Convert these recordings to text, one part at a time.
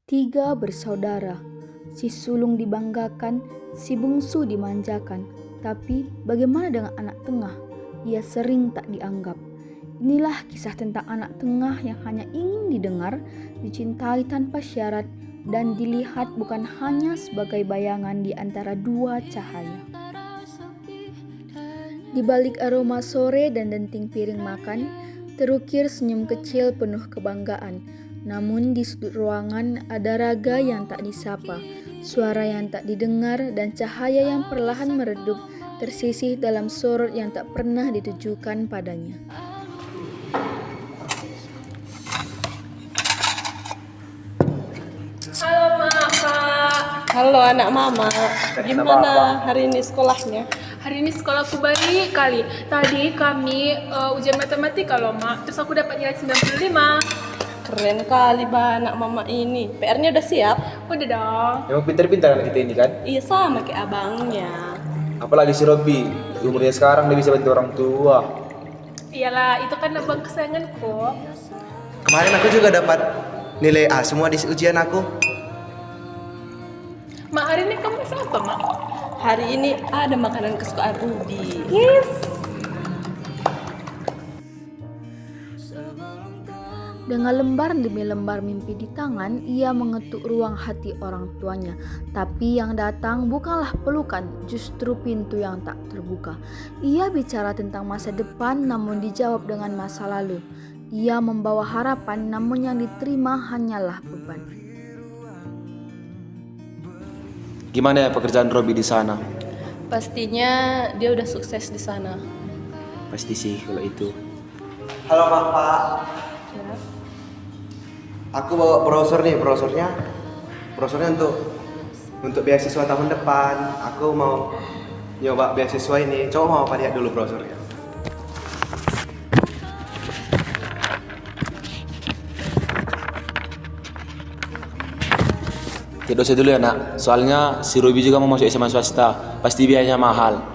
Tiga bersaudara, si sulung dibanggakan, si bungsu dimanjakan. Tapi bagaimana dengan anak tengah? Ia sering tak dianggap. Inilah kisah tentang anak tengah yang hanya ingin didengar, dicintai tanpa syarat, dan dilihat bukan hanya sebagai bayangan di antara dua cahaya. Di balik aroma sore dan denting piring makan, terukir senyum kecil penuh kebanggaan. Namun di sudut ruangan ada raga yang tak disapa, suara yang tak didengar, dan cahaya yang perlahan meredup, tersisih dalam sorot yang tak pernah ditujukan padanya. Halo Kak. Halo anak mama, gimana hari ini sekolahnya? Hari ini sekolahku baik kali. Tadi kami ujian matematika loh Mak. Terus aku dapat nilai 95. Keren kali anak mama ini. PR-nya udah siap? Udah dong. Emang pintar-pintar anak kita ini kan? Iya sama kayak abangnya. Apalagi si Robby, umurnya sekarang dia bisa bantu orang tua. Iyalah, itu kan abang kesayanganku. Kemarin aku juga dapat nilai A semua di ujian aku. Mak, hari ini kamu masak apa Mak? Hari ini ada makanan kesukaan Ruby. Yes. Dengan lembar demi lembar mimpi di tangan, ia mengetuk ruang hati orang tuanya. Tapi yang datang bukanlah pelukan, justru pintu yang tak terbuka. Ia bicara tentang masa depan, namun dijawab dengan masa lalu. Ia membawa harapan, namun yang diterima hanyalah beban. Gimana ya pekerjaan Robby di sana? Pastinya dia udah sukses di sana. Pasti sih kalau itu. Halo Pak. Ya. Aku bawa brosurnya untuk beasiswa tahun depan. Aku mau nyoba beasiswa ini. Coba mau apa lihat dulu brosurnya. Tidak usah dulu ya nak, soalnya si Robby juga mau masuk SMA swasta, pasti biayanya mahal.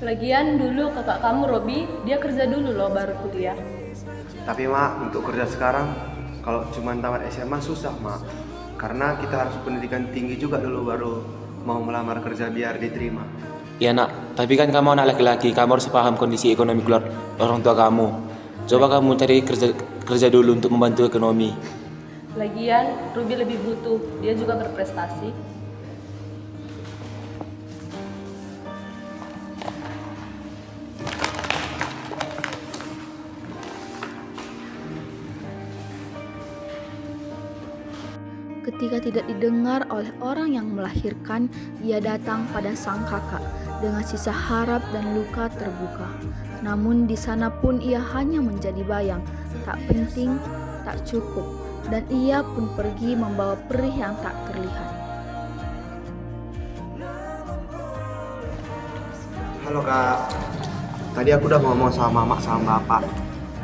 Lagian dulu kakak kamu Robi, dia kerja dulu loh baru kuliah. Tapi Mak, untuk kerja sekarang kalau cuma tamat SMA susah Mak. Karena kita harus pendidikan tinggi juga dulu baru mau melamar kerja biar diterima. Ya nak, tapi kan kamu anak laki-laki, kamu harus paham kondisi ekonomi keluarga orang tua kamu. Coba kamu cari kerja dulu untuk membantu ekonomi. Lagian Ruby lebih butuh, dia juga berprestasi. Ketika tidak didengar oleh orang yang melahirkan, ia datang pada sang kakak dengan sisa harap dan luka terbuka. Namun di sana pun ia hanya menjadi bayang, tak penting, tak cukup, dan ia pun pergi membawa perih yang tak terlihat. Halo Kak, tadi aku udah ngomong sama Mama sama Bapak.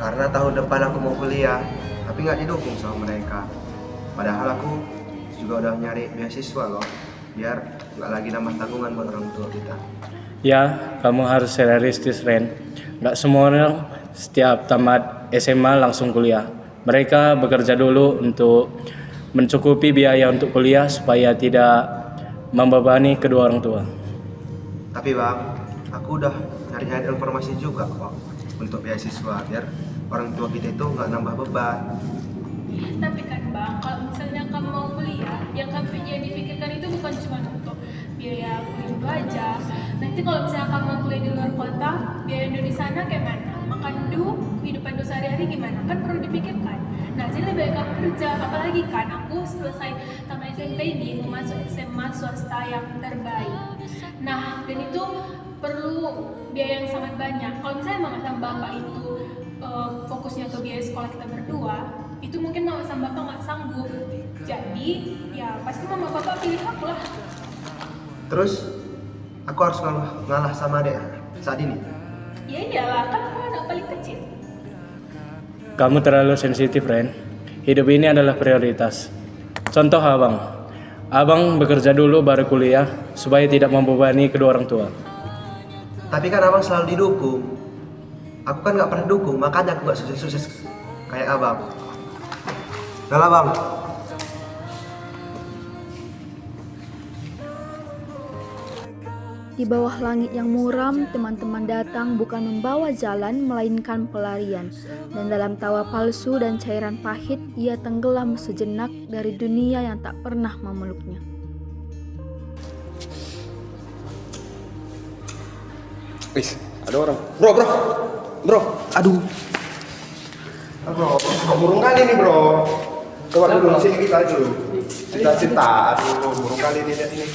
Karena tahun depan aku mau kuliah, tapi nggak didukung sama mereka. Padahal aku juga udah nyari beasiswa loh, biar nggak lagi nambah tanggungan buat orang tua kita. Ya, kamu harus realistis, Ren. Nggak semua orang setiap tamat SMA langsung kuliah. Mereka bekerja dulu untuk mencukupi biaya untuk kuliah supaya tidak membebani kedua orang tua. Tapi Bang, aku udah nyari-nyari informasi juga kok untuk beasiswa, biar orang tua kita itu nggak nambah beban. Tapi kan Bang, kalau misalnya kamu mau kuliah, yang dipikirkan itu bukan cuma untuk biaya kuliah itu aja. Nanti kalau misalnya kamu mau kuliah di luar kota, biaya hidup di sana kayak mana? Makan dulu, kehidupan itu sehari-hari gimana? Kan perlu dipikirkan. Nah, jadi lebih baik kamu kerja. Apalagi kan aku selesai tamat SMP ini mau masuk SMA swasta yang terbaik. Nah, dan itu perlu biaya yang sangat banyak. Kalau misalnya mama sama bapak itu fokusnya ke biaya sekolah kita berdua, itu mungkin mama sama bapak nggak sanggup. Jadi ya pasti mama bapak pilih aku lah. Terus aku harus ngalah sama adek saat ini. Ya iyalah, kan aku anak paling kecil. Kamu terlalu sensitif, Ren. Hidup ini adalah prioritas. Contoh Abang bekerja dulu baru kuliah supaya tidak membebani kedua orang tua. Tapi kan abang selalu didukung. Aku kan nggak pernah dukung, makanya aku nggak sukses-sukses kayak abang. Udah lah bang, Di bawah langit yang muram, teman-teman datang bukan membawa jalan, melainkan pelarian. Dan dalam tawa palsu dan cairan pahit, ia tenggelam sejenak dari dunia yang tak pernah memeluknya. Wis, ada orang. Bro. Aduh. Bro, burung kali nih bro. Coba dulu sini kita dulu. Cerita. Aduh, burung kali ini lihat ini.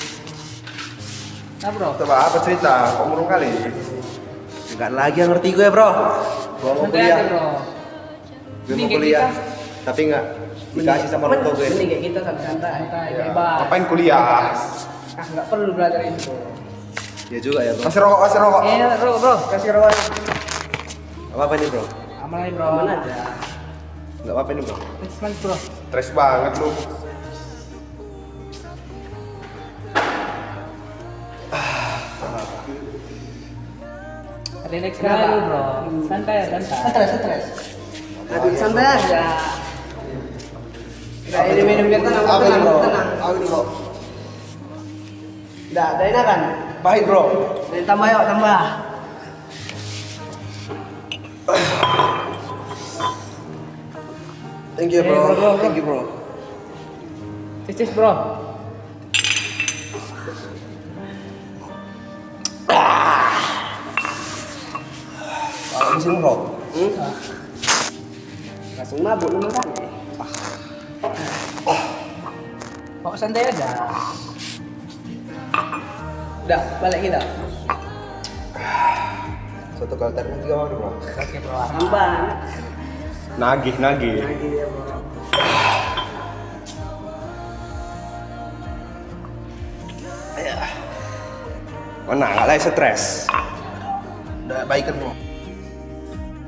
Nah bro, Coba apa cerita? Kok murung kali? Enggak lagi yang ngerti gue bro. Gue mau santai kuliah. aja bro. Gue Mending mau kayak kuliah. kita. Tapi enggak dikasih sama orang tua gue. Mending kayak kita santai, Ya, bebas. ngapain kuliah? Ah, nggak perlu belajar itu. Ya juga ya bro. Kasih rokok. Bro, kasih rawan. Apa ini bro? Aman aja bro. Aman aja. Enggak apa-apa ini bro. Semangat bro. Stres banget lu. Relax dulu bro. Santai. Stres. Aduh, santai aja. Udah, ini minum biar tenang, Apa ini bro? tenang. Apa ini bro? Udah, ada enak kan? Pahit bro. Ini tambah yuk, tambah. Thank you bro. Bro. Thank you bro. Cis bro. Kalau di sini bro. Langsung mabuk lu makan. Kok santai aja. Udah, balik kita. Satu kali tarik lagi gak bro? Oke bro. Tambah. Nagih. Mana nggak lagi stres? Udah baik kan bro?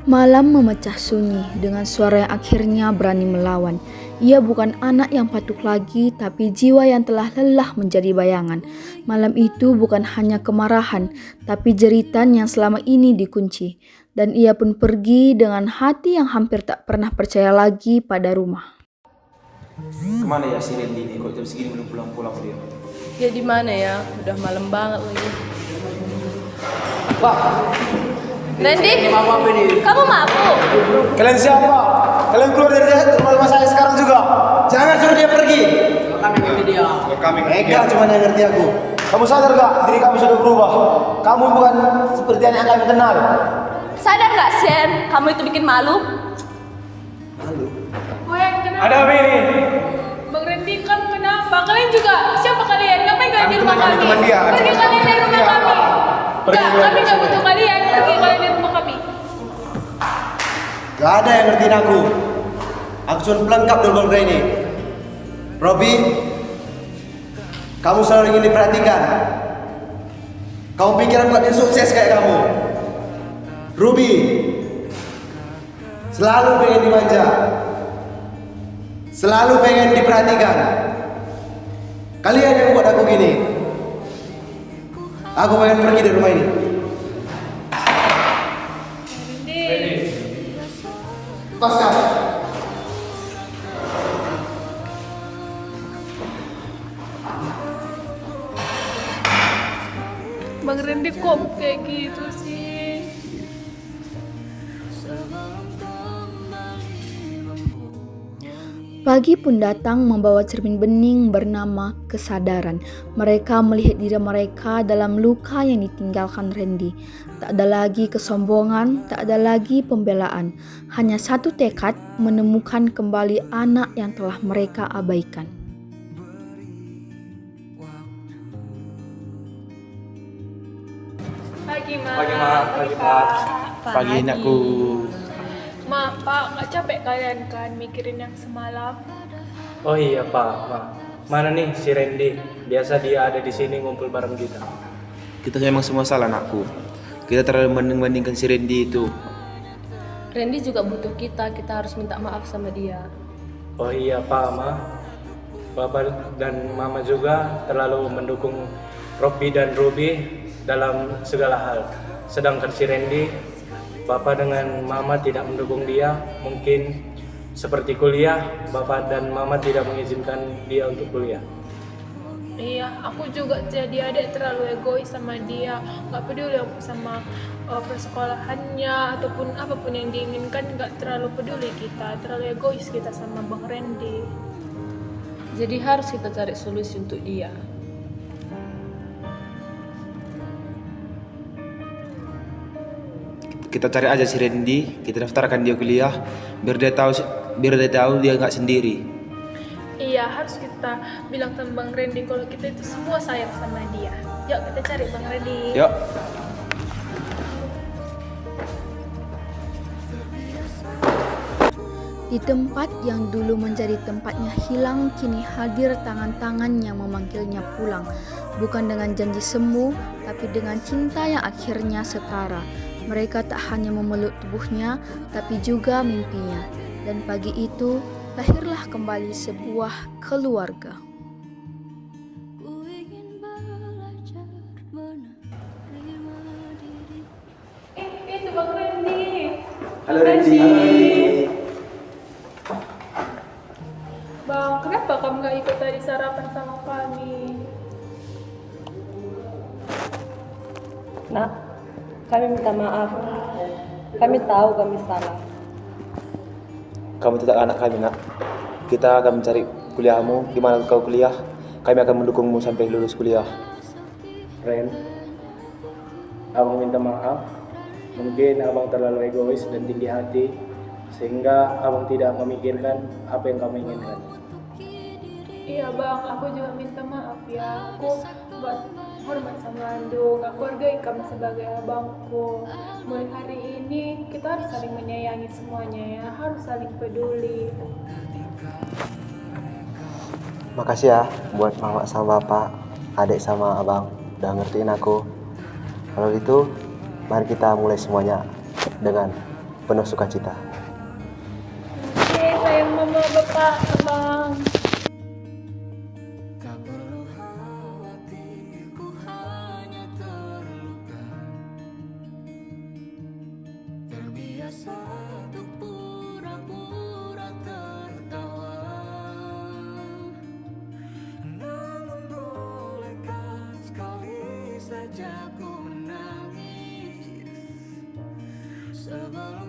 Malam memecah sunyi dengan suara yang akhirnya berani melawan. Ia bukan anak yang patuh lagi, tapi jiwa yang telah lelah menjadi bayangan. Malam itu bukan hanya kemarahan, tapi jeritan yang selama ini dikunci. Dan ia pun pergi dengan hati yang hampir tak pernah percaya lagi pada rumah. Kemana ya si Randy ini? Kok jam segini belum pulang-pulang dia? Ya di mana ya? Udah malam banget lagi. Pak, Randy, apa ini? kamu mabuk? Kalian siapa? Kalian keluar dari rumah saya sekarang juga. Jangan suruh dia pergi. Kami ngerti dia. Eka cuma yang ngerti aku. Kamu sadar gak diri kamu sudah berubah? Kamu bukan seperti yang kami kenal. Sadar gak, Sen? Kamu itu bikin malu? Weh, kenapa? Ada apa ini? Bang Randy, kamu kenapa? Kalian juga, siapa kalian? Ngapain kalian di rumah kami? teman dia. Pergi kalian dari rumah kami. Enggak, kami nggak butuh kalian. Pergi kalian dari rumah kami. Gak ada yang ngertiin aku. Aku cuma pelengkap dulu ini. Robby, kamu selalu ingin diperhatikan. Kamu pikiran buat dia sukses kayak kamu. Ruby, selalu pengen dimanja. Selalu pengen diperhatikan. Kalian yang buat aku gini. Aku pengen pergi dari rumah ini. Randy. Lepaskan. Bang Randy kok kayak gitu sih? Pagi pun datang membawa cermin bening bernama kesadaran. Mereka melihat diri mereka dalam luka yang ditinggalkan Randy. Tak ada lagi kesombongan, tak ada lagi pembelaan. Hanya satu tekad menemukan kembali anak yang telah mereka abaikan. Pagi, Ma. Pagi, Pak. Pagi anakku. Ma, Pak, nggak capek kalian kan mikirin yang semalam? Oh iya Pak. Mana nih si Randy? Biasa dia ada di sini ngumpul bareng kita. Kita memang semua salah anakku. Kita terlalu membanding-bandingkan si Randy itu. Randy juga butuh kita harus minta maaf sama dia. Oh iya Pak, Ma. Bapak dan Mama juga terlalu mendukung Robby dan Ruby dalam segala hal. Sedangkan si Randy, Bapak dengan Mama tidak mendukung dia. Mungkin seperti kuliah, Bapak dan Mama tidak mengizinkan dia untuk kuliah. Iya, aku juga jadi adik terlalu egois sama dia. Gak peduli aku sama persekolahannya ataupun apapun yang diinginkan, gak terlalu peduli kita, terlalu egois kita sama Bang Randy. Jadi harus kita cari solusi untuk dia. Kita cari aja si Randy, kita daftarkan dia kuliah, biar dia tahu dia nggak sendiri. Iya, harus kita bilang sama Bang Randy kalau kita itu semua sayang sama dia. Yuk kita cari Bang Randy. Yuk. Di tempat yang dulu menjadi tempatnya hilang, kini hadir tangan-tangan yang memanggilnya pulang. Bukan dengan janji semu, tapi dengan cinta yang akhirnya setara. Mereka tak hanya memeluk tubuhnya, tapi juga mimpinya. Dan pagi itu, lahirlah kembali sebuah keluarga. Itu Bang Randy. Halo Randy. Bang, kenapa kamu gak ikut tadi sarapan sama kami? Nak, kami minta maaf. Kami tahu kami salah. Kamu tidak anak kami, nak. Kita akan mencari kuliahmu. Di mana kau kuliah, kami akan mendukungmu sampai lulus kuliah. Ren, abang minta maaf. Mungkin abang terlalu egois dan tinggi hati, sehingga abang tidak memikirkan apa yang kamu inginkan. Iya Bang, aku juga minta maaf ya. Aku buat hormat sama Andung, aku hargai kamu sebagai abangku. Mulai hari ini kita harus saling menyayangi semuanya ya, harus saling peduli. Makasih ya buat mama sama bapak, adik sama abang udah ngertiin aku. Kalau gitu, mari kita mulai semuanya dengan penuh sukacita. Oke, sayang mama, bapak, abang. Saja ku menangis sebelum